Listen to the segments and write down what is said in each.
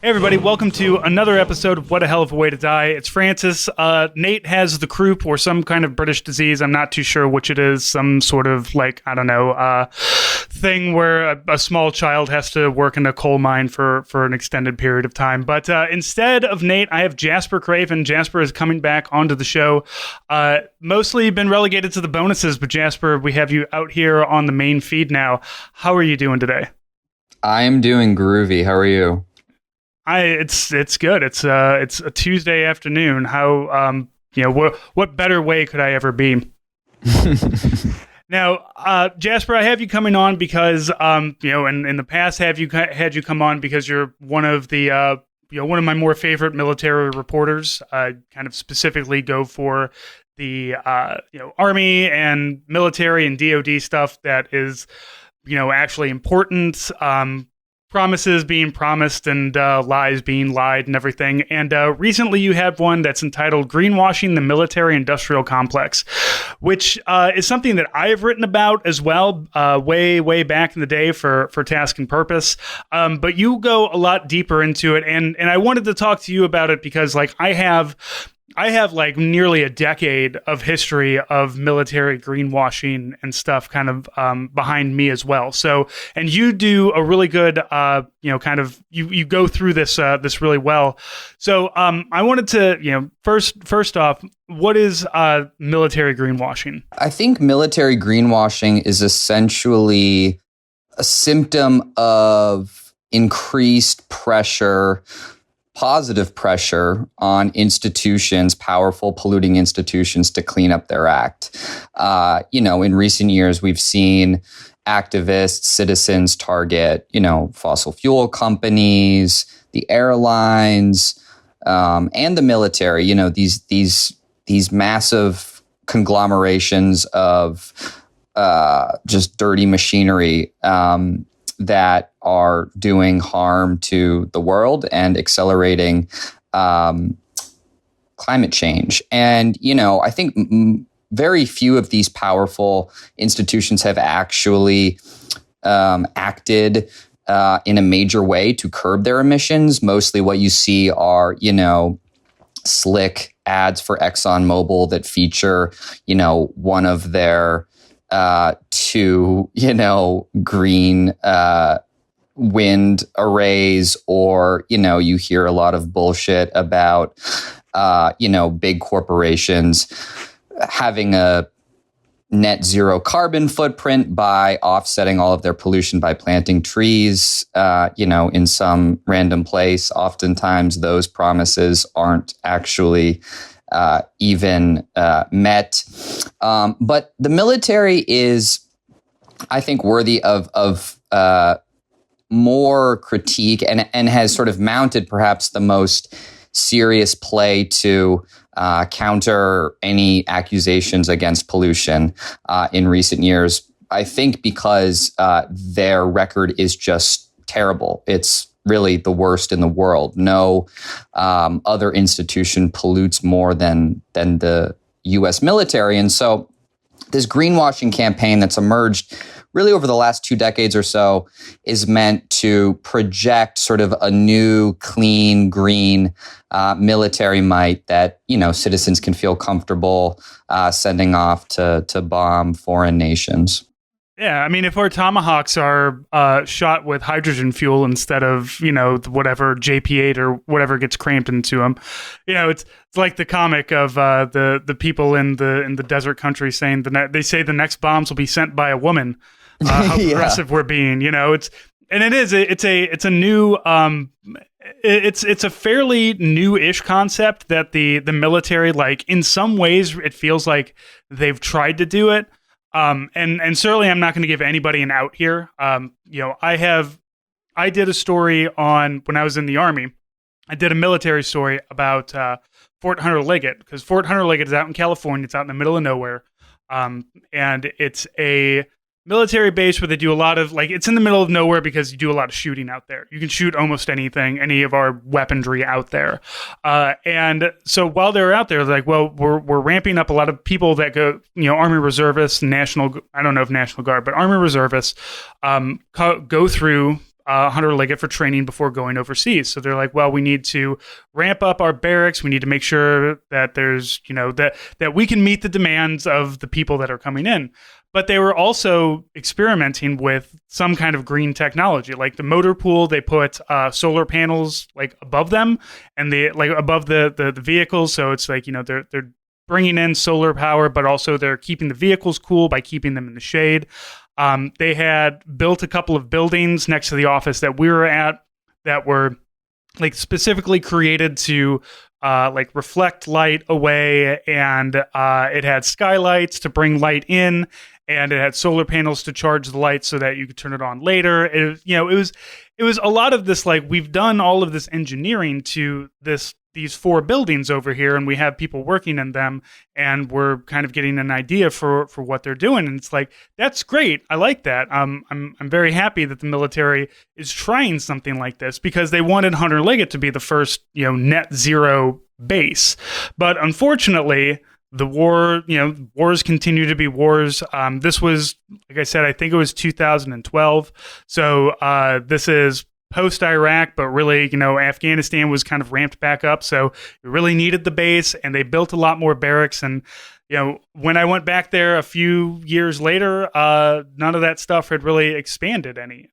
Hey everybody, welcome to another episode of What a Hell of a Way to Die. It's Francis. Nate has the croup or some kind of British disease. I'm not too sure which it is. Some sort of thing where a small child has to work in a coal mine for an extended period of time. But instead of Nate, I have Jasper Craven. Jasper is coming back onto the show. Mostly been relegated to the bonuses, but Jasper, we have you out here on the main feed now. How are you doing today? I am doing groovy. How are you? It's good. It's a Tuesday afternoon. How what better way could I ever be? Now, Jasper, I have you coming on because in the past had you come on because you're one of the one of my more favorite military reporters. I kind of specifically go for the Army and military and DoD stuff that is actually important. Promises being promised and lies being lied and everything. And recently you had one that's entitled Greenwashing the Military Industrial Complex, which is something that I've written about as well way back in the day for Task and Purpose. But you go a lot deeper into it. And I wanted to talk to you about it because I have nearly a decade of history of military greenwashing and stuff kind of behind me as well. So, and you do a really good, you go through this really well. So, I wanted to, first off, what is military greenwashing? I think military greenwashing is essentially a symptom of increased pressure, positive pressure on institutions, powerful polluting institutions, to clean up their act. In recent years, we've seen activists, citizens target, fossil fuel companies, the airlines, and the military. These massive conglomerations of just dirty machinery that are doing harm to the world and accelerating climate change. And, I think very few of these powerful institutions have actually acted in a major way to curb their emissions. Mostly what you see are, slick ads for ExxonMobil that feature, one of their two, green wind arrays, or, you hear a lot of bullshit about, big corporations having a net zero carbon footprint by offsetting all of their pollution by planting trees, in some random place. Oftentimes those promises aren't actually even met. But the military is, I think, worthy of more critique and has sort of mounted perhaps the most serious play to counter any accusations against pollution in recent years. I think because their record is just terrible. It's really the worst in the world. No other institution pollutes more than the U.S. military. And so this greenwashing campaign that's emerged really over the last 2 decades or so is meant to project sort of a new, clean, green military might that, citizens can feel comfortable sending off to bomb foreign nations. Yeah, I mean, if our tomahawks are shot with hydrogen fuel instead of, whatever JP8 or whatever gets crammed into them, it's like the comic of the people in the desert country saying they say the next bombs will be sent by a woman. How progressive we're being, it's a new it's a fairly new-ish concept that the military, in some ways it feels like they've tried to do it. And certainly I'm not going to give anybody an out here. I did a story on when I was in the Army. I did a military story about Fort Hunter Liggett, because Fort Hunter Liggett is out in California. It's out in the middle of nowhere. And it's a military base where they do a lot of, it's in the middle of nowhere because you do a lot of shooting out there. You can shoot almost anything, any of our weaponry out there. And so while they're out there, they're like, well, we're ramping up a lot of people that go, Army reservists, I don't know if National Guard, but Army reservists go through Hunter Liggett for training before going overseas. So they're like, well, we need to ramp up our barracks. We need to make sure that there's, that we can meet the demands of the people that are coming in. But they were also experimenting with some kind of green technology, like the motor pool. They put solar panels like above them and above the vehicles. So it's like, they're bringing in solar power, but also they're keeping the vehicles cool by keeping them in the shade. They had built a couple of buildings next to the office that we were at that were like specifically created to like reflect light away, and it had skylights to bring light in, and it had solar panels to charge the light so that you could turn it on later. It was a lot of this, like, we've done all of this engineering to these 4 buildings over here, and we have people working in them, and we're kind of getting an idea for what they're doing. And it's like, that's great. I like that. I'm very happy that the military is trying something like this, because they wanted Hunter Liggett to be the first, net zero base. But unfortunately, the war, wars continue to be wars. This was, like I said, I think it was 2012. So this is post-Iraq, but really, Afghanistan was kind of ramped back up. So it really needed the base, and they built a lot more barracks. And, when I went back there a few years later, none of that stuff had really expanded any.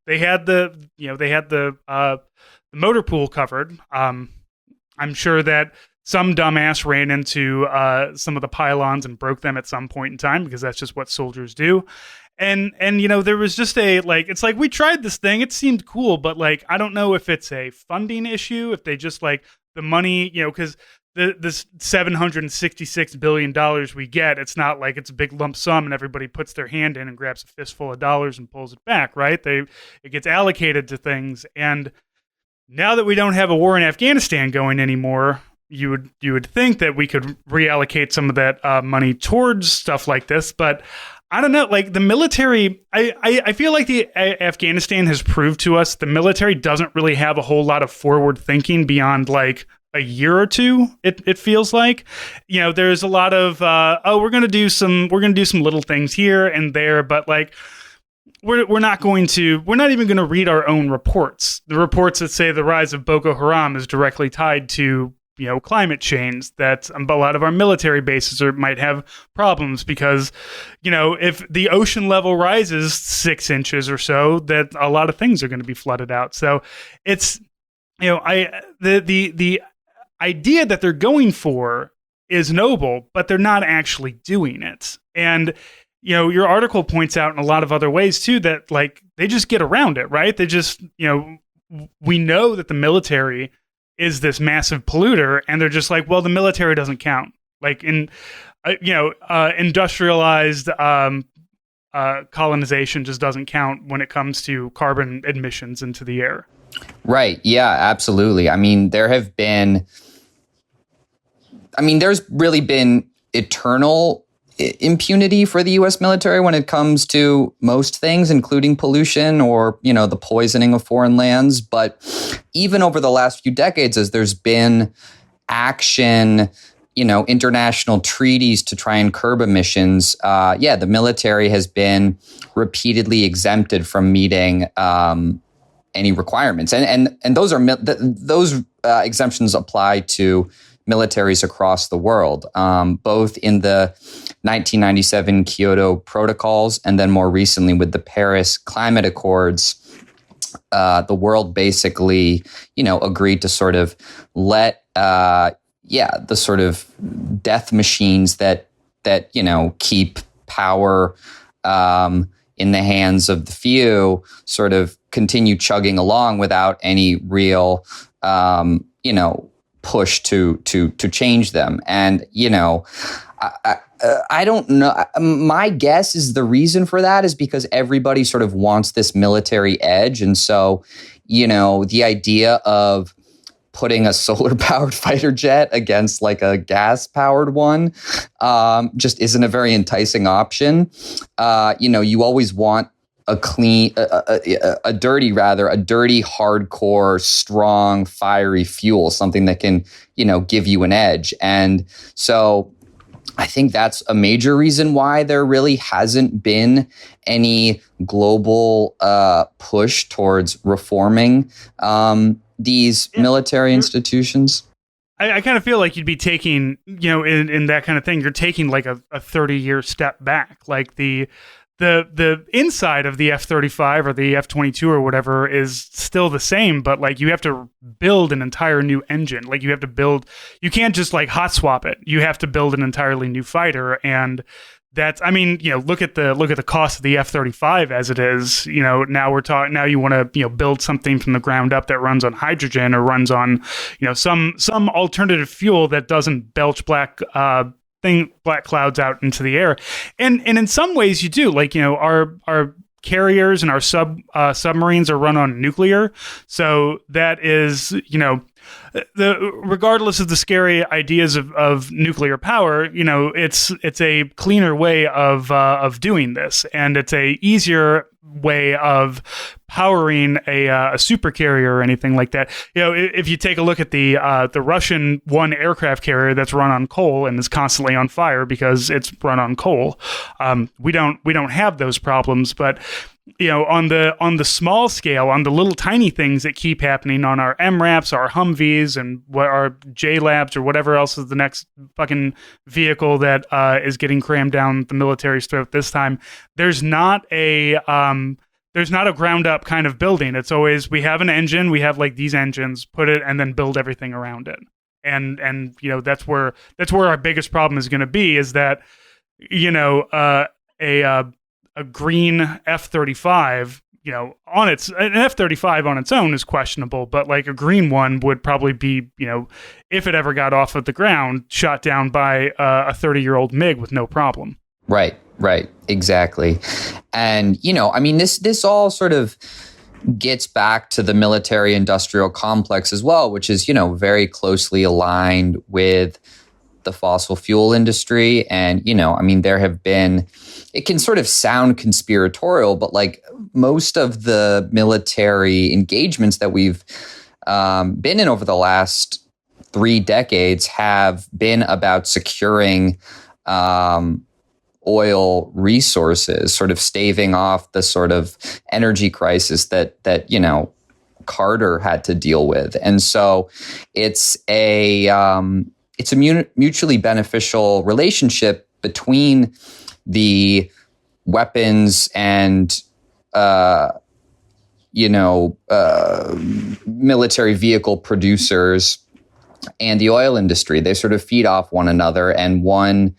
They had the motor pool covered. I'm sure that some dumbass ran into some of the pylons and broke them at some point in time, because that's just what soldiers do. And there was just it's like, we tried this thing, it seemed cool, but like, I don't know if it's a funding issue, if they just like the money, because this $766 billion we get, it's not like it's a big lump sum and everybody puts their hand in and grabs a fistful of dollars and pulls it back, right? It gets allocated to things. And now that we don't have a war in Afghanistan going anymore, you would think that we could reallocate some of that money towards stuff like this. But I don't know, like the military, I feel like Afghanistan has proved to us the military doesn't really have a whole lot of forward thinking beyond like a year or two. It feels like, there's a lot of, we're going to do some little things here and there, but like, we're not even going to read our own reports. The reports that say the rise of Boko Haram is directly tied to, climate change, that a lot of our military bases might have problems because, if the ocean level rises 6 inches or so, that a lot of things are going to be flooded out. So it's, the idea that they're going for is noble, but they're not actually doing it. And, your article points out in a lot of other ways too, that like, they just get around it, right? They just, we know that the military is this massive polluter, and they're just like, well, the military doesn't count. Like in, industrialized colonization just doesn't count when it comes to carbon emissions into the air. Right. Yeah, absolutely. There's really been eternal impunity for the U.S. military when it comes to most things, including pollution or, the poisoning of foreign lands. But even over the last few decades, as there's been action, international treaties to try and curb emissions, the military has been repeatedly exempted from meeting any requirements. And those exemptions apply to militaries across the world, both in the 1997 Kyoto Protocols and then more recently with the Paris Climate Accords. The world basically, agreed to sort of let, the sort of death machines that keep power in the hands of the few sort of continue chugging along without any real, push to change them. And, I don't know. My guess is the reason for that is because everybody sort of wants this military edge. And so, the idea of putting a solar powered fighter jet against like a gas powered one just isn't a very enticing option. You always want a clean, a dirty, hardcore, strong, fiery fuel, something that can, give you an edge. And so I think that's a major reason why there really hasn't been any global push towards reforming these military institutions. I kind of feel like you'd be taking, in that kind of thing, you're taking like a 30-year step back. Like the inside of the F-35 or the F-22 or whatever is still the same, but like you have to build an entire new engine. Like you can't just like hot swap it. You have to build an entirely new fighter. And that's, look at the cost of the F-35 as it is. Now you want to, build something from the ground up that runs on hydrogen or runs on, some alternative fuel that doesn't belch black clouds out into the air. And in some ways you do, like, our carriers and our submarines are run on nuclear. So that is, regardless of the scary ideas of nuclear power, it's a cleaner way of doing this, and it's a easier way of powering a supercarrier or anything like that. If you take a look at the Russian one aircraft carrier that's run on coal and is constantly on fire because it's run on coal, we don't have those problems, but on the small scale, on the little tiny things that keep happening on our MRAPs, our Humvees, and what our JLabs or whatever else is the next fucking vehicle that is getting crammed down the military's throat this time, there's not a ground up kind of building. It's always, we have an engine, we have like these engines, put it, and then build everything around it. And that's where our biggest problem is going to be, is that a green F-35, an F-35 on its own is questionable, but like a green one would probably be, if it ever got off of the ground, shot down by a 30-year-old MiG with no problem. Right, exactly. And, this all sort of gets back to the military industrial complex as well, which is, very closely aligned with the fossil fuel industry. And, there have been, it can sort of sound conspiratorial, but like most of the military engagements that we've been in over the last 3 decades have been about securing oil resources, sort of staving off the sort of energy crisis that Carter had to deal with. And so it's a mutually beneficial relationship between the weapons and military vehicle producers and the oil industry. They sort of feed off one another, and one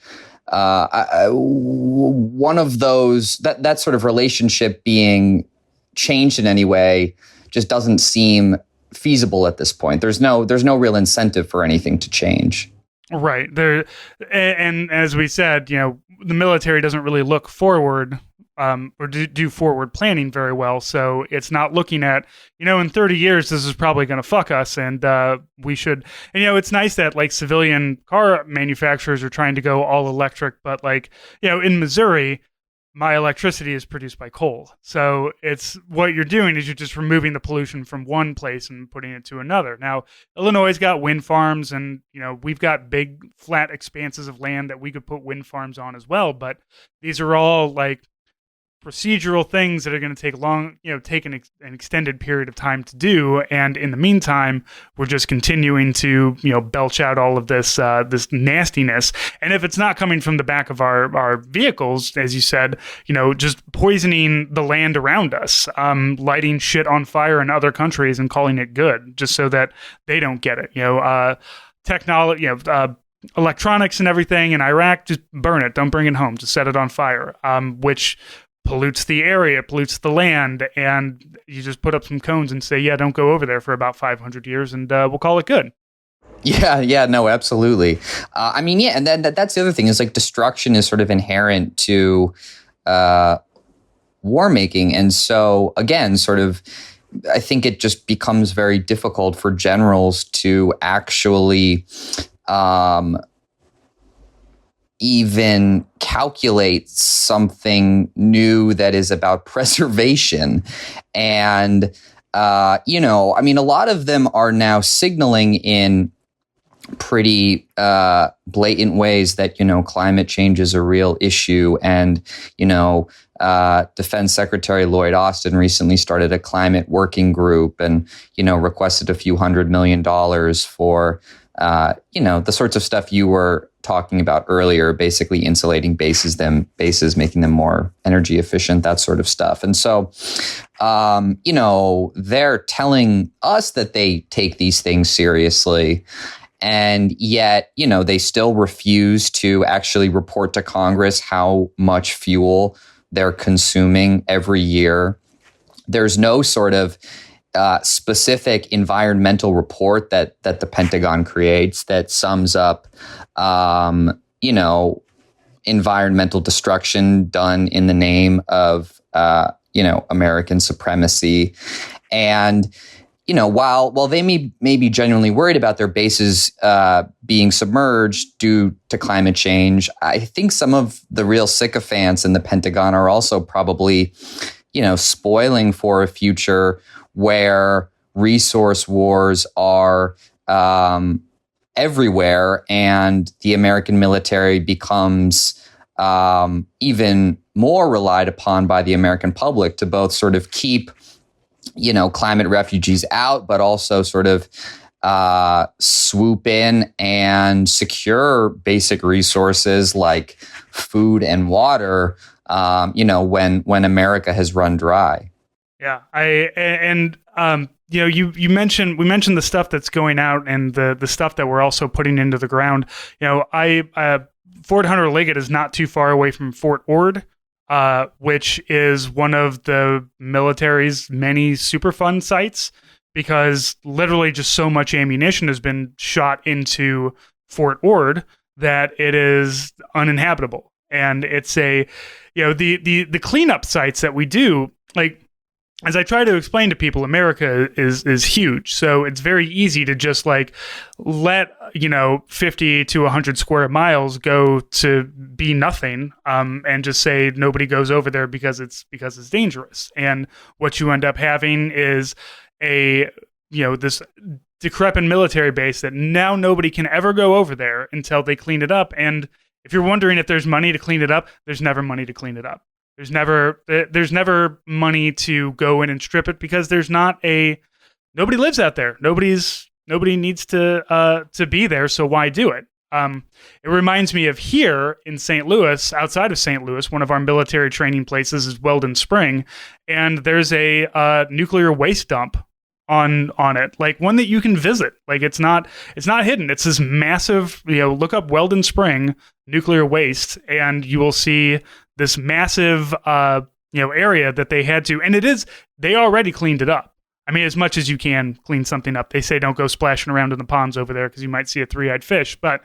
of those, that sort of relationship being changed in any way just doesn't seem feasible at this point. There's no real incentive for anything to change. Right. And as we said, the military doesn't really look forward or do forward planning very well. So it's not looking at, in 30 years, this is probably going to fuck us. And we should, and, it's nice that like civilian car manufacturers are trying to go all electric, but like, in Missouri, my electricity is produced by coal. So it's, what you're doing is you're just removing the pollution from one place and putting it to another. Now, Illinois' got wind farms, and, we've got big flat expanses of land that we could put wind farms on as well. But these are all like procedural things that are going to take an extended period of time to do. And in the meantime, we're just continuing to, belch out all of this nastiness. And if it's not coming from the back of our vehicles, as you said, just poisoning the land around us, lighting shit on fire in other countries and calling it good, just so that they don't get it. Technology, electronics and everything in Iraq, just burn it. Don't bring it home. Just set it on fire, which pollutes the area, pollutes the land, and you just put up some cones and say, yeah, don't go over there for about 500 years, and we'll call it good. Yeah, no, absolutely. And then that's the other thing, is like destruction is sort of inherent to war making. And so, again, sort of, I think it just becomes very difficult for generals to actually even calculate something new that is about preservation. And, a lot of them are now signaling in pretty blatant ways that, climate change is a real issue. And, Defense Secretary Lloyd Austin recently started a climate working group and, requested a few $100 million for, the sorts of stuff you were talking about earlier, basically insulating bases, making them more energy efficient, that sort of stuff. And so, they're telling us that they take these things seriously. And yet, they still refuse to actually report to Congress how much fuel they're consuming every year. There's no sort of specific environmental report that the Pentagon creates that sums up, environmental destruction done in the name of, American supremacy. And while they may be genuinely worried about their bases being submerged due to climate change, I think some of the real sycophants in the Pentagon are also probably, spoiling for a future where resource wars are everywhere, and the American military becomes even more relied upon by the American public to both sort of keep climate refugees out, but also sort of swoop in and secure basic resources like food and water, when America has run dry. Yeah, we mentioned the stuff that's going out and the stuff that we're also putting into the ground. Fort Hunter Liggett is not too far away from Fort Ord, which is one of the military's many Superfund sites, because literally just so much ammunition has been shot into Fort Ord that it is uninhabitable. And it's the cleanup sites that we do, like, as I try to explain to people, America is huge. So it's very easy to just let 50 to 100 square miles go to be nothing, and just say nobody goes over there because it's dangerous. And what you end up having is this decrepit military base that now nobody can ever go over there until they clean it up. And if you're wondering if there's money to clean it up, there's never money to clean it up. There's never money to go in and strip it, because nobody lives out there. Nobody needs to be there. So why do it? It reminds me of here in St. Louis, outside of St. Louis, one of our military training places is Weldon Spring, and there's a nuclear waste dump on it, like one that you can visit. Like it's not hidden. It's this massive, look up Weldon Spring nuclear waste, and you will see this massive, area that they had to, and they already cleaned it up. I mean, as much as you can clean something up. They say don't go splashing around in the ponds over there because you might see a three-eyed fish. But,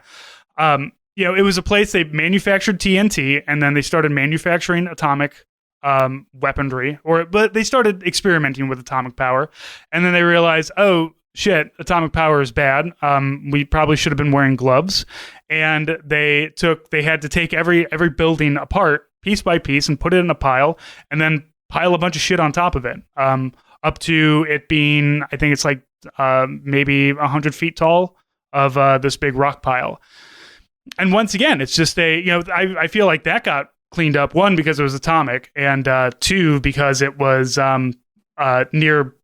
it was a place they manufactured TNT, and then they started manufacturing atomic weaponry, but they started experimenting with atomic power, and then they realized, oh shit, atomic power is bad. We probably should have been wearing gloves, and they had to take every building apart piece by piece and put it in a pile, and then pile a bunch of shit on top of it, up to it being, I think it's like maybe 100 feet tall of this big rock pile. And once again, it's just I feel like that got cleaned up, one, because it was atomic, and two, because it was near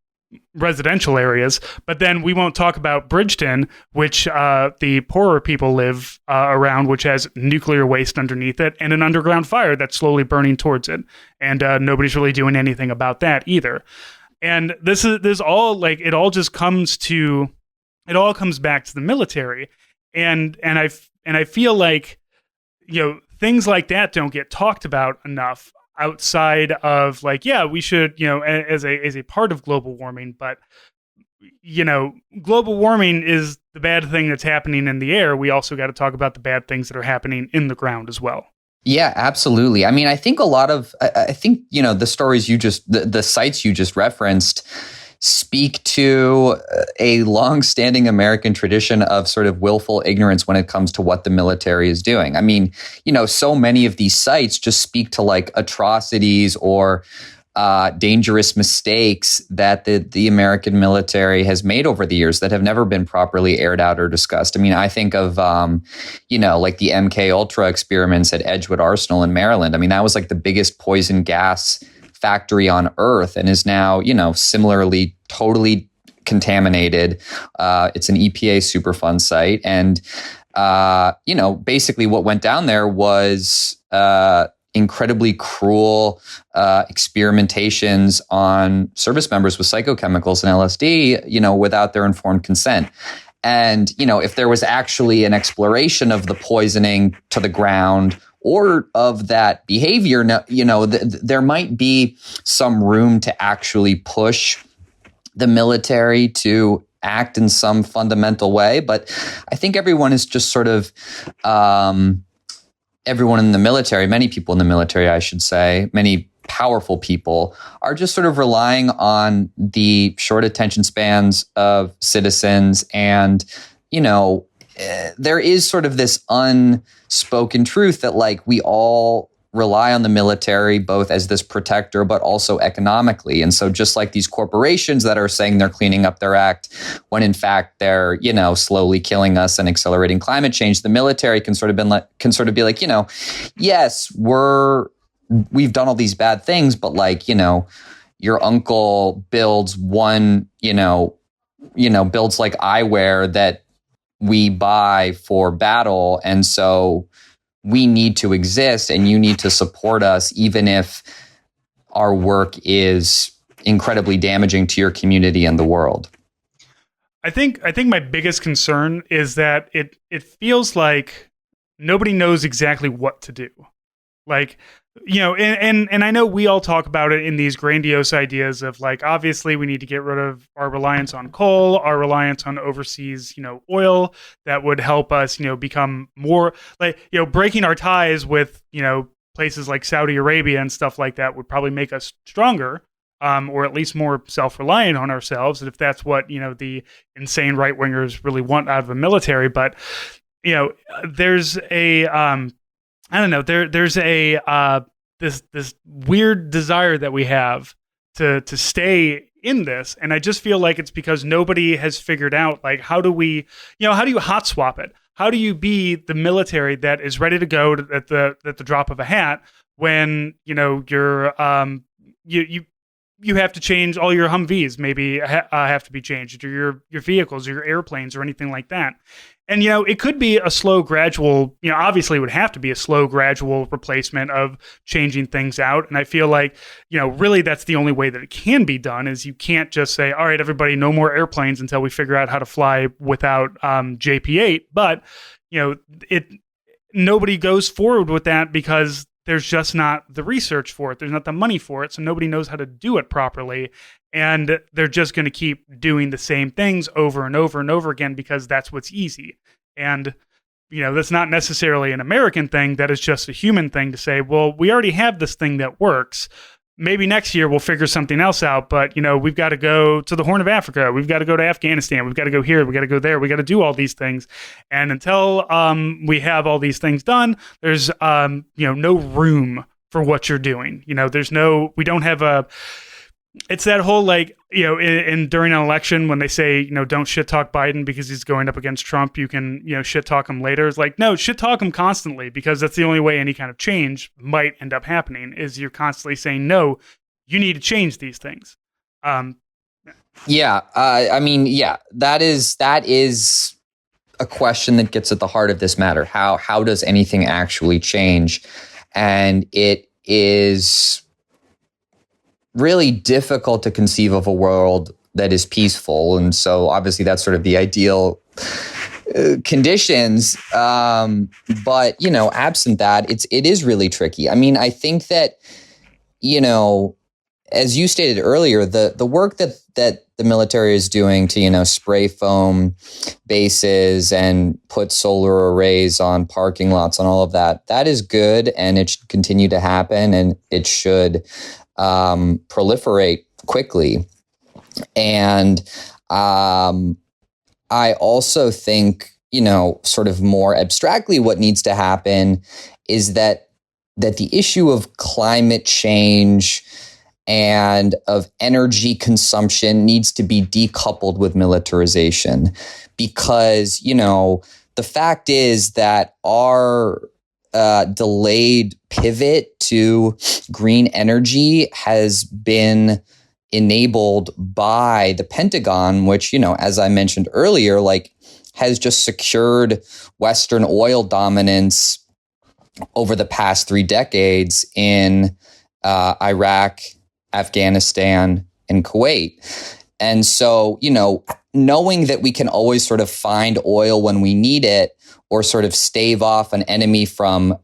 residential areas. But then we won't talk about Bridgeton, which the poorer people live around, which has nuclear waste underneath it and an underground fire that's slowly burning towards it. And nobody's really doing anything about that either. And this all, like, it all comes back to the military. And I feel like, things like that don't get talked about enough outside of, like, yeah, we should, as a part of global warming, but, global warming is the bad thing that's happening in the air. We also got to talk about the bad things that are happening in the ground as well. Yeah, absolutely. I mean, I think the stories the sites you just referenced speak to a long-standing American tradition of sort of willful ignorance when it comes to what the military is doing. I mean, so many of these sites just speak to like atrocities or dangerous mistakes that the American military has made over the years that have never been properly aired out or discussed. I mean, I think of, like the MK Ultra experiments at Edgewood Arsenal in Maryland. I mean, that was like the biggest poison gas factory on Earth and is now, similarly totally contaminated. It's an EPA Superfund site. And, basically what went down there was incredibly cruel experimentations on service members with psychochemicals and LSD, without their informed consent. And, if there was actually an exploration of the poisoning to the ground or of that behavior, there might be some room to actually push the military to act in some fundamental way. But I think everyone is just sort of, everyone in the military, many people in the military, I should say, many powerful people are just sort of relying on the short attention spans of citizens. And, there is sort of this unspoken truth that like we all rely on the military both as this protector, but also economically. And so just like these corporations that are saying they're cleaning up their act, when in fact they're, slowly killing us and accelerating climate change, the military can sort of be like, yes, we've done all these bad things, but like, your uncle builds builds like eyewear that we buy for battle. And so we need to exist and you need to support us, even if our work is incredibly damaging to your community and the world. I think my biggest concern is that it feels like nobody knows exactly what to do. Like, and I know we all talk about it in these grandiose ideas of like, obviously we need to get rid of our reliance on coal, our reliance on overseas, oil that would help us, become more like, breaking our ties with, places like Saudi Arabia and stuff like that would probably make us stronger, or at least more self-reliant on ourselves. If that's what, the insane right wingers really want out of the military. But, there's a, I don't know. There's a this weird desire that we have to stay in this, and I just feel like it's because nobody has figured out like how do you hot swap it? How do you be the military that is ready to go at the drop of a hat when you're you have to change all your Humvees, maybe have to be changed, or your vehicles or your airplanes or anything like that. And, it could be a slow, gradual, obviously it would have to be a slow, gradual replacement of changing things out. And I feel like, really that's the only way that it can be done is you can't just say, all right, everybody, no more airplanes until we figure out how to fly without JP-8. But, nobody goes forward with that because there's just not the research for it. There's not the money for it. So nobody knows how to do it properly. And they're just going to keep doing the same things over and over and over again because that's what's easy. And, that's not necessarily an American thing. That is just a human thing to say, well, we already have this thing that works. Maybe next year we'll figure something else out. But, we've got to go to the Horn of Africa. We've got to go to Afghanistan. We've got to go here. We've got to go there. We got to do all these things. And until we have all these things done, there's, no room for what you're doing. We don't have it's that whole like, during an election when they say, don't shit talk Biden because he's going up against Trump, you can, shit talk him later. It's like, no, shit talk him constantly because that's the only way any kind of change might end up happening is you're constantly saying, no, you need to change these things. That is a question that gets at the heart of this matter. How does anything actually change? And it is really difficult to conceive of a world that is peaceful. And so obviously that's sort of the ideal conditions. But, absent that, it is really tricky. I mean, I think that, as you stated earlier, the work that the military is doing to, spray foam bases and put solar arrays on parking lots and all of that, that is good. And it should continue to happen and it should proliferate quickly. And I also think, sort of more abstractly, what needs to happen is that the issue of climate change and of energy consumption needs to be decoupled with militarization, because, the fact is that our delayed pivot to green energy has been enabled by the Pentagon, which, as I mentioned earlier, has just secured Western oil dominance over the past 3 decades in Iraq, Afghanistan, and Kuwait. And so, knowing that we can always sort of find oil when we need it, or sort of stave off an enemy from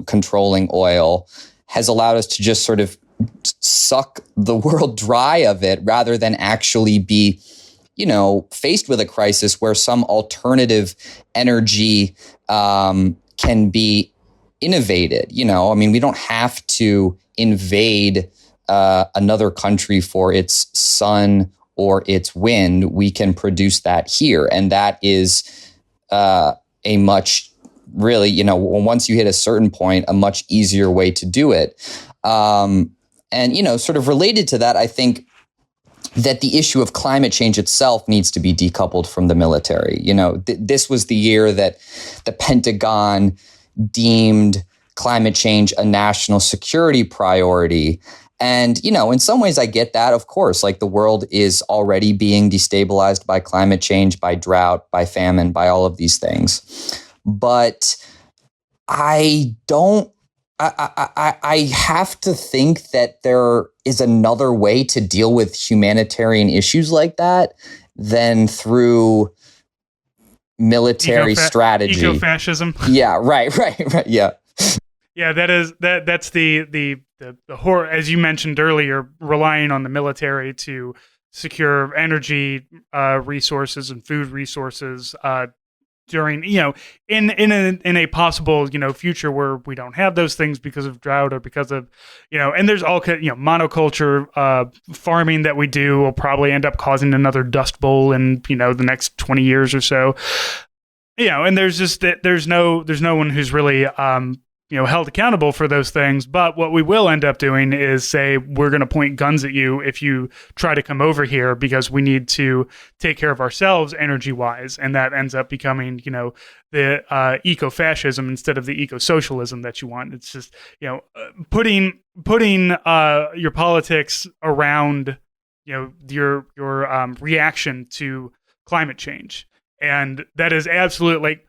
controlling oil, has allowed us to just sort of suck the world dry of it, rather than actually be, faced with a crisis where some alternative energy can be innovated. We don't have to invade another country for its sun or its wind. We can produce that here. And that is a much, really, once you hit a certain point, a much easier way to do it. And, sort of related to that, I think that the issue of climate change itself needs to be decoupled from the military. This was the year that the Pentagon deemed climate change a national security priority. And, in some ways I get that, of course, the world is already being destabilized by climate change, by drought, by famine, by all of these things. But I have to think that there is another way to deal with humanitarian issues like that than through military strategy. Eco-fascism. Yeah, right. Yeah. Yeah, that's the horror, as you mentioned earlier, relying on the military to secure energy resources and food resources during, in a possible, future where we don't have those things because of drought or because of, and there's all, monoculture farming that we do will probably end up causing another dust bowl in, the next 20 years or so. And there's no one who's really, held accountable for those things. But what we will end up doing is say, we're going to point guns at you if you try to come over here, because we need to take care of ourselves energy wise. And that ends up becoming, the eco-fascism instead of the eco-socialism that you want. It's just, putting your politics around, your reaction to climate change. And that is absolutely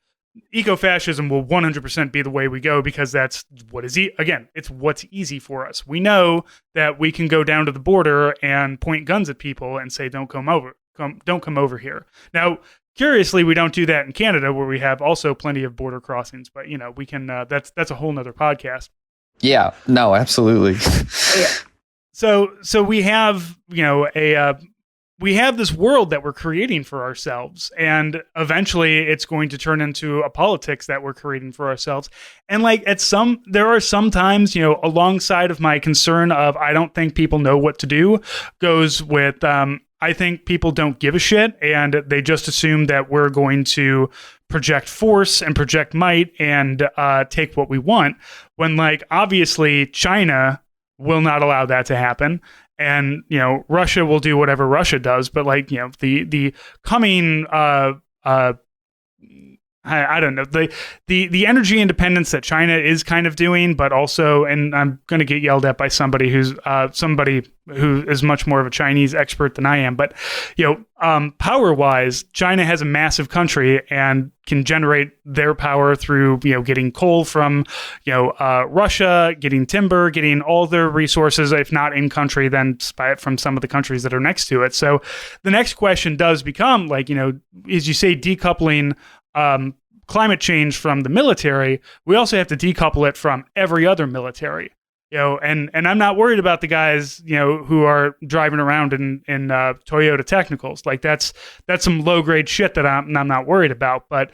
eco-fascism will 100% be the way we go, because that's what is it's what's easy for us. We know that we can go down to the border and point guns at people and say, don't come over here. Now, curiously, we don't do that in Canada, where we have also plenty of border crossings, but we can, that's a whole nother podcast. Yeah, no, absolutely. So we have, we have this world that we're creating for ourselves, and eventually it's going to turn into a politics that we're creating for ourselves. And there are some times, alongside of my concern of, I don't think people know what to do, goes with, I think people don't give a shit, and they just assume that we're going to project force and project might and take what we want, when obviously China will not allow that to happen. And, Russia will do whatever Russia does, but the coming, I don't know, the energy independence that China is kind of doing, but also, and I'm going to get yelled at by somebody who is much more of a Chinese expert than I am, but, power wise, China has a massive country and can generate their power through, getting coal from, Russia, getting timber, getting all their resources, if not in country, then buy it from some of the countries that are next to it. So the next question does become as you say, decoupling, climate change from the military, we also have to decouple it from every other military. And I'm not worried about the guys, who are driving around in Toyota Technicals. That's some low grade shit that I'm not worried about. But,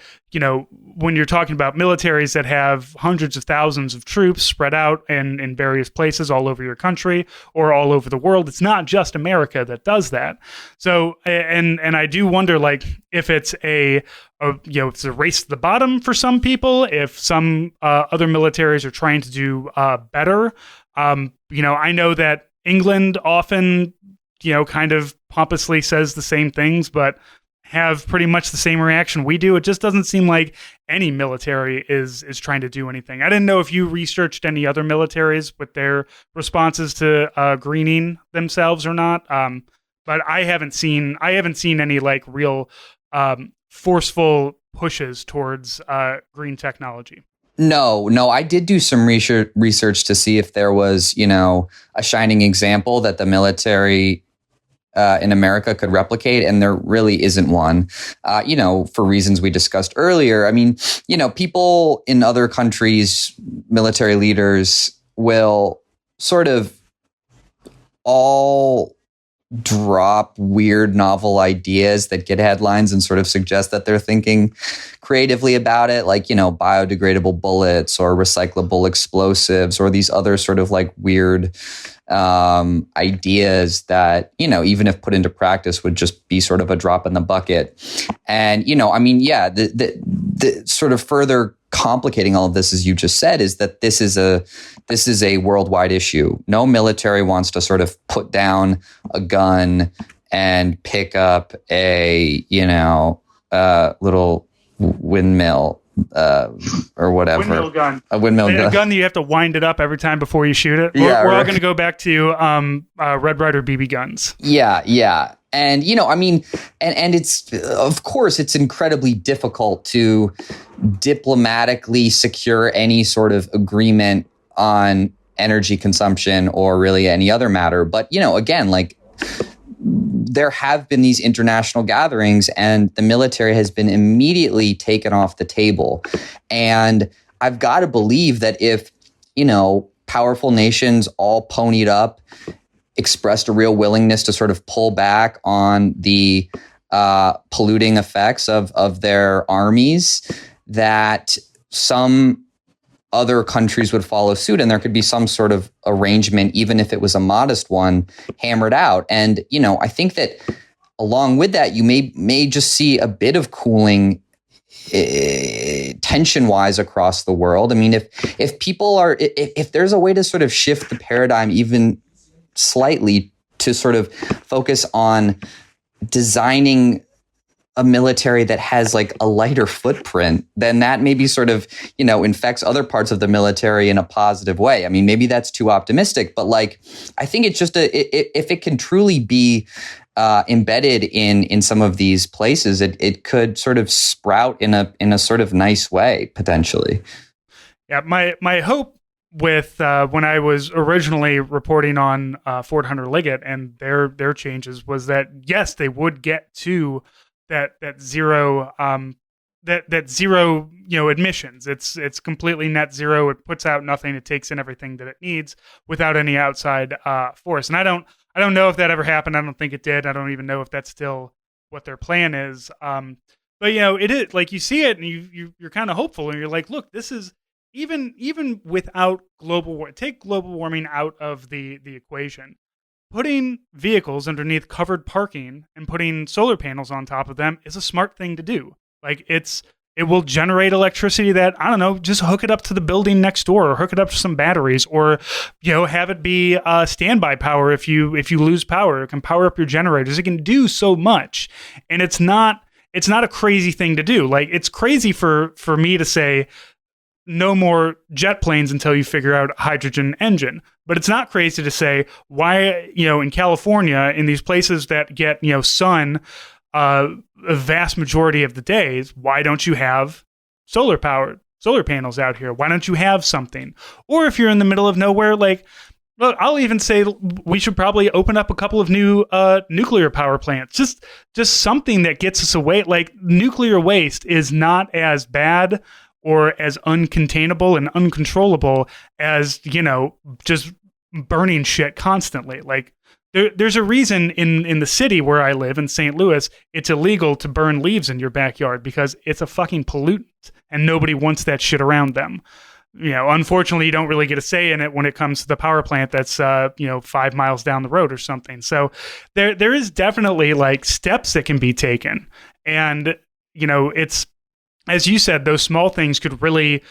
when you're talking about militaries that have hundreds of thousands of troops spread out in various places all over your country or all over the world, it's not just America that does that. So, and I do wonder, if it's it's a race to the bottom for some people, if some other militaries are trying to do better. I know that England often, kind of pompously says the same things, but have pretty much the same reaction we do. It just doesn't seem like any military is trying to do anything. I didn't know if you researched any other militaries with their responses to greening themselves or not. But I haven't seen any like real forceful pushes towards green technology. No, I did do some research to see if there was, a shining example that the military in America could replicate, and there really isn't one, for reasons we discussed earlier. I mean, people in other countries, military leaders will sort of all drop weird novel ideas that get headlines and sort of suggest that they're thinking creatively about it, like, biodegradable bullets or recyclable explosives or these other sort of like weird ideas that, even if put into practice would just be sort of a drop in the bucket. And, the sort of further complicating all of this, as you just said, is that this is a worldwide issue. No military wants to sort of put down a gun and pick up a, little windmill or whatever. Windmill gun. A windmill gun. A gun that you have to wind it up every time before you shoot it. Yeah, we're all going to go back to Red Ryder BB guns. Yeah. And, and it's, of course, it's incredibly difficult to diplomatically secure any sort of agreement on energy consumption or really any other matter. But, again, like, there have been these international gatherings and the military has been immediately taken off the table. And I've got to believe that if, powerful nations all ponied up, expressed a real willingness to sort of pull back on the polluting effects of their armies, that some other countries would follow suit and there could be some sort of arrangement, even if it was a modest one, hammered out. And, I think that along with that, you may just see a bit of cooling tension-wise across the world. I mean, if people are, if there's a way to sort of shift the paradigm even slightly to sort of focus on designing a military that has like a lighter footprint, then that maybe sort of, infects other parts of the military in a positive way. I mean, maybe that's too optimistic, but like, I think it's just if it can truly be embedded in some of these places, it could sort of sprout in a sort of nice way, potentially. Yeah. My hope with when I was originally reporting on Fort Hunter Liggett and their changes was that, yes, they would get to that zero that zero emissions. It's completely net zero. It puts out nothing. It takes in everything that it needs without any outside force. And I don't know if that ever happened. I don't think it did. I don't even know if that's still what their plan is. But it is like, you see it and you're kind of hopeful and you're like, look, this is even without take global warming out of the equation. Putting vehicles underneath covered parking and putting solar panels on top of them is a smart thing to do. Like it will generate electricity that, I don't know, just hook it up to the building next door or hook it up to some batteries or, have it be standby power. If you lose power, it can power up your generators. It can do so much. And it's not a crazy thing to do. Like, it's crazy for me to say no more jet planes until you figure out a hydrogen engine. But it's not crazy to say why, in California, in these places that get, sun a vast majority of the days, why don't you have solar panels out here? Why don't you have something? Or if you're in the middle of nowhere, like, look, I'll even say we should probably open up a couple of new nuclear power plants. Just something that gets us away. Like, nuclear waste is not as bad or as uncontainable and uncontrollable as, just burning shit constantly. Like, there's a reason in the city where I live in St. Louis, it's illegal to burn leaves in your backyard because it's a fucking pollutant and nobody wants that shit around them. Unfortunately, you don't really get a say in it when it comes to the power plant that's 5 miles down the road or something. So there is definitely like steps that can be taken. And, it's, as you said, those small things could really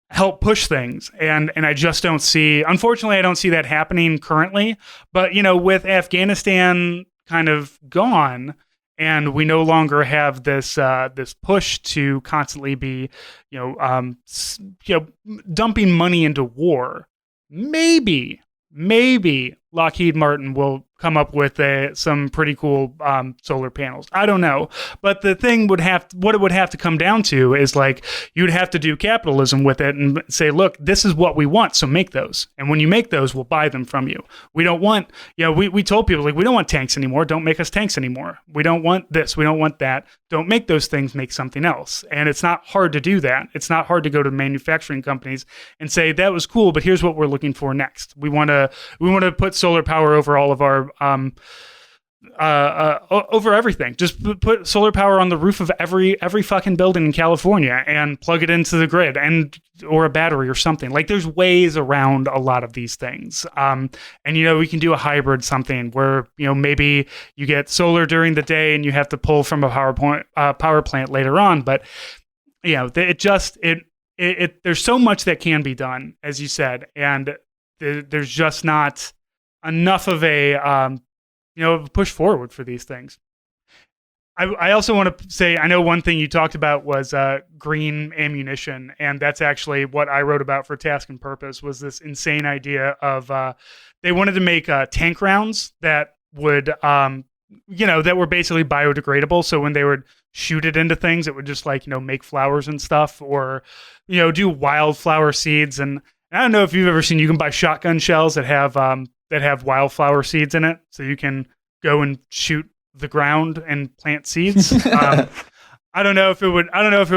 help push things. And I just don't see, unfortunately, I don't see that happening currently. But, with Afghanistan kind of gone, and we no longer have this this push to constantly be, dumping money into war. Maybe Lockheed Martin will come up with some pretty cool solar panels. I don't know, but the thing what it would have to come down to is like you'd have to do capitalism with it and say, look, this is what we want, so make those. And when you make those, we'll buy them from you. We don't want, we told people like we don't want tanks anymore. Don't make us tanks anymore. We don't want this. We don't want that. Don't make those things. Make something else. And it's not hard to do that. It's not hard to go to manufacturing companies and say that was cool, but here's what we're looking for next. We want to put solar power over all of our over everything. Just put solar power on the roof of every fucking building in California and plug it into the grid or a battery or something. Like there's ways around a lot of these things. And we can do a hybrid something where maybe you get solar during the day and you have to pull from a power plant later on. But there's so much that can be done, as you said, and there's just not enough of a push forward for these things. I also want to say, I know one thing you talked about was green ammunition, and that's actually what I wrote about for Task and Purpose, was this insane idea of they wanted to make tank rounds that would that were basically biodegradable. So when they would shoot it into things, it would just make flowers and stuff, or do wildflower seeds. And I don't know if you've ever seen, you can buy shotgun shells that have wildflower seeds in it, so you can go and shoot the ground and plant seeds. I don't know if it would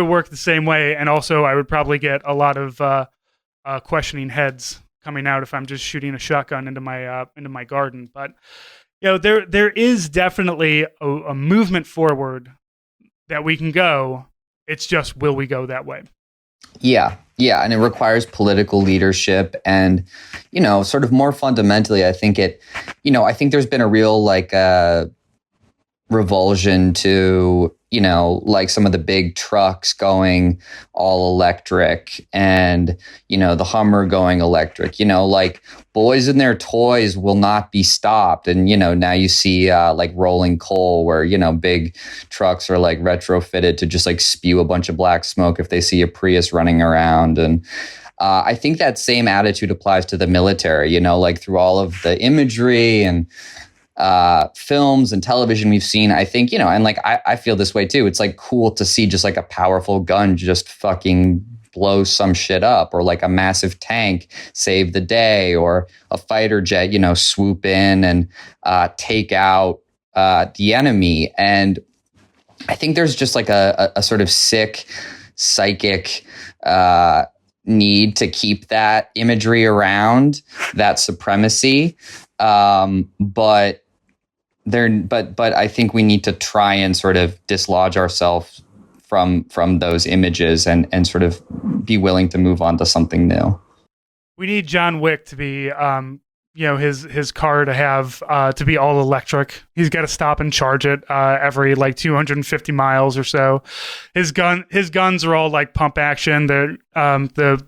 work the same way. And also, I would probably get a lot of questioning heads coming out if I'm just shooting a shotgun into my garden. But there is definitely a movement forward that we can go. It's just, will we go that way? Yeah. And it requires political leadership. And, sort of more fundamentally, I think I think there's been a real revulsion to, some of the big trucks going all electric and, the Hummer going electric, boys and their toys will not be stopped. And, now you see rolling coal where, big trucks are retrofitted to just spew a bunch of black smoke if they see a Prius running around. And I think that same attitude applies to the military, through all of the imagery and films and television we've seen. I think, I feel this way too. It's cool to see just a powerful gun just fucking blow some shit up, or a massive tank save the day, or a fighter jet, swoop in and take out the enemy. And I think there's just a sort of sick psychic need to keep that imagery around, that supremacy. But I think we need to try and sort of dislodge ourselves from those images and sort of be willing to move on to something new. We need John Wick to be, his car to have to be all electric. He's got to stop and charge it every 250 miles or so. His guns are all pump action. The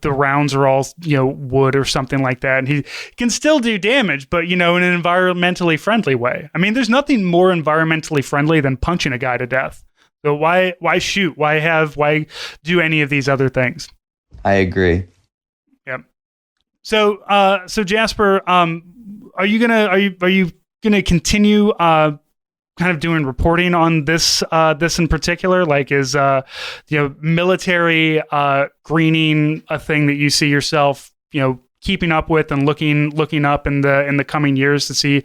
rounds are all wood or something like that, and he can still do damage, but in an environmentally friendly way. I mean, there's nothing more environmentally friendly than punching a guy to death. So why shoot? Why do any of these other things? I agree. Yep. So Jasper, are you gonna continue kind of doing reporting on this in particular? Is military greening a thing that you see yourself keeping up with and looking up in the coming years to see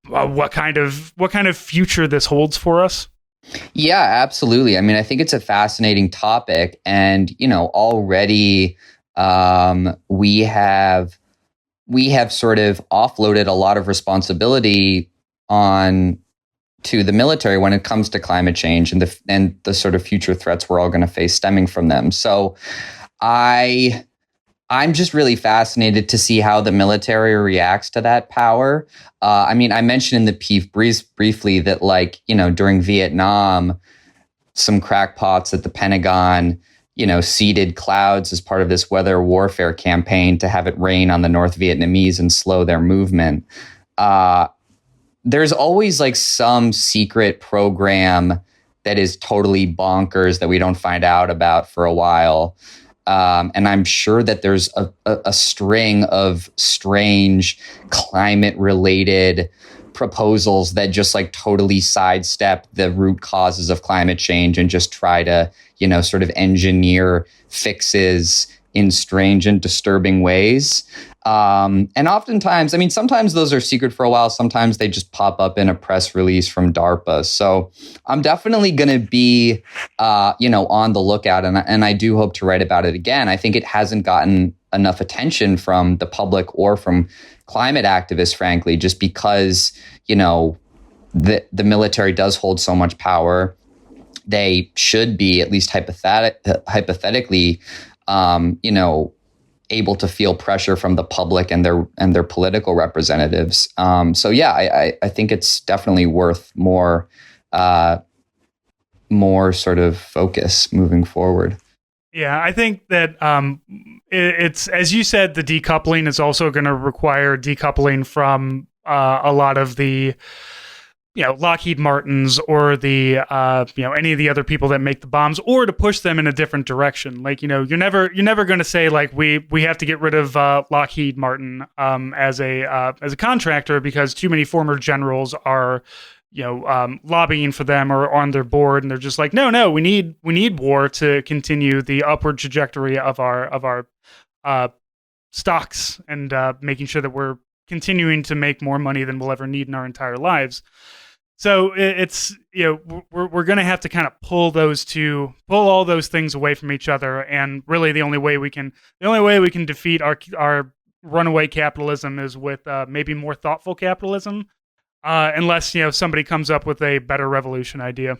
what kind of future this holds for us? Yeah, absolutely. I mean, I think it's a fascinating topic, and already we have sort of offloaded a lot of responsibility on to the military when it comes to climate change and the sort of future threats we're all going to face stemming from them. So I'm just really fascinated to see how the military reacts to that power. I mean, I mentioned in the piece briefly that during Vietnam, some crackpots at the Pentagon seeded clouds as part of this weather warfare campaign to have it rain on the North Vietnamese and slow their movement. There's always like some secret program that is totally bonkers that we don't find out about for a while. And I'm sure that there's a string of strange climate-related proposals that just like totally sidestep the root causes of climate change and just try to, sort of engineer fixes in strange and disturbing ways. And oftentimes, sometimes those are secret for a while. Sometimes they just pop up in a press release from DARPA. So I'm definitely going to be, on the lookout. And I do hope to write about it again. I think it hasn't gotten enough attention from the public or from climate activists, frankly, just because, the military does hold so much power. They should be, at least hypothetically, able to feel pressure from the public and their political representatives. So yeah, I think it's definitely worth more sort of focus moving forward. Yeah, I think that it's, as you said, the decoupling is also going to require decoupling from a lot of the, Lockheed Martins or the, any of the other people that make the bombs, or to push them in a different direction. Like, you're never going to say like we have to get rid of Lockheed Martin as a contractor because too many former generals are, lobbying for them or on their board, and they're just like, no, we need war to continue the upward trajectory of our stocks and making sure that we're continuing to make more money than we'll ever need in our entire lives. So it's, we're going to have to kind of pull all those things away from each other. And really the only way we can defeat our runaway capitalism is with maybe more thoughtful capitalism, unless, somebody comes up with a better revolution idea.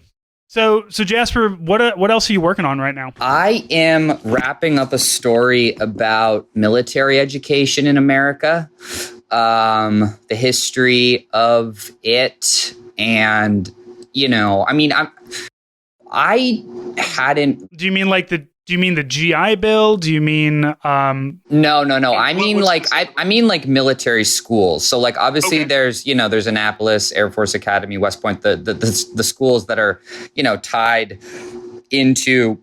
So Jasper, what else are you working on right now? I am wrapping up a story about military education in America, the history of it. And, I hadn't. Do you mean the GI Bill? Do you mean No. I mean like military schools. So like obviously okay. there's Annapolis, Air Force Academy, West Point, the schools that are, tied into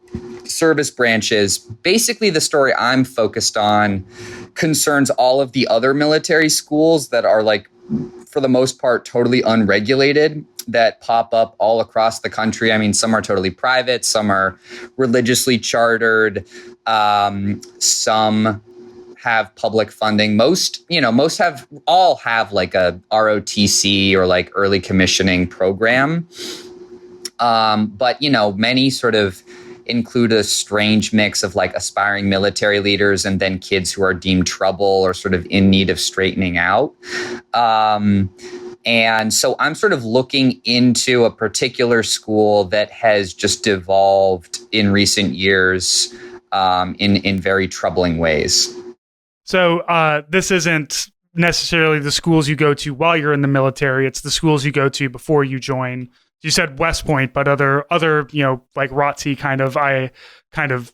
service branches. Basically the story I'm focused on concerns all of the other military schools that are like, for the most part, totally unregulated, that pop up all across the country. Some are totally private, some are religiously chartered, some have public funding. Most have like a ROTC or like early commissioning program. But many sort of include a strange mix of like aspiring military leaders and then kids who are deemed trouble or sort of in need of straightening out. And so I'm sort of looking into a particular school that has just evolved in recent years in very troubling ways. So this isn't necessarily the schools you go to while you're in the military. It's the schools you go to before you join. You said West Point, but other like ROTC kind of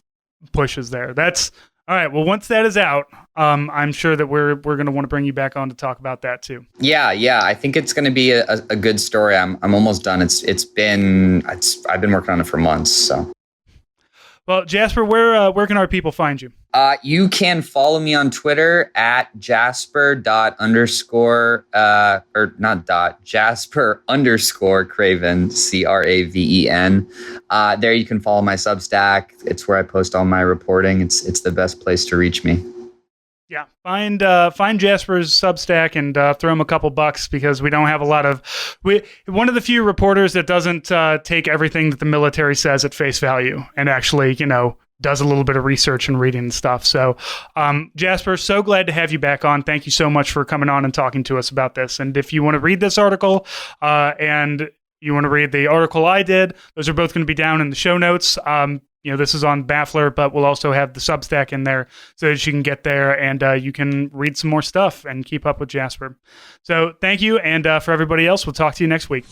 pushes there. That's all right. Well, once that is out, I'm sure that we're going to want to bring you back on to talk about that too. Yeah. I think it's going to be a good story. I'm almost done. I've been working on it for months. So. Well, Jasper, where can our people find you? You can follow me on Twitter at Jasper Craven, Craven. There you can follow my Substack. It's where I post all my reporting. It's the best place to reach me. Yeah, find Jasper's Substack and throw him a couple bucks, because we don't have a lot of one of the few reporters that doesn't take everything that the military says at face value and actually does a little bit of research and reading and stuff. So Jasper, so glad to have you back on. Thank you so much for coming on and talking to us about this. And if you want to read this article and you want to read the article I did, those are both going to be down in the show notes. This is on Baffler, but we'll also have the Substack in there so that you can get there and you can read some more stuff and keep up with Jasper. So thank you. And for everybody else, we'll talk to you next week.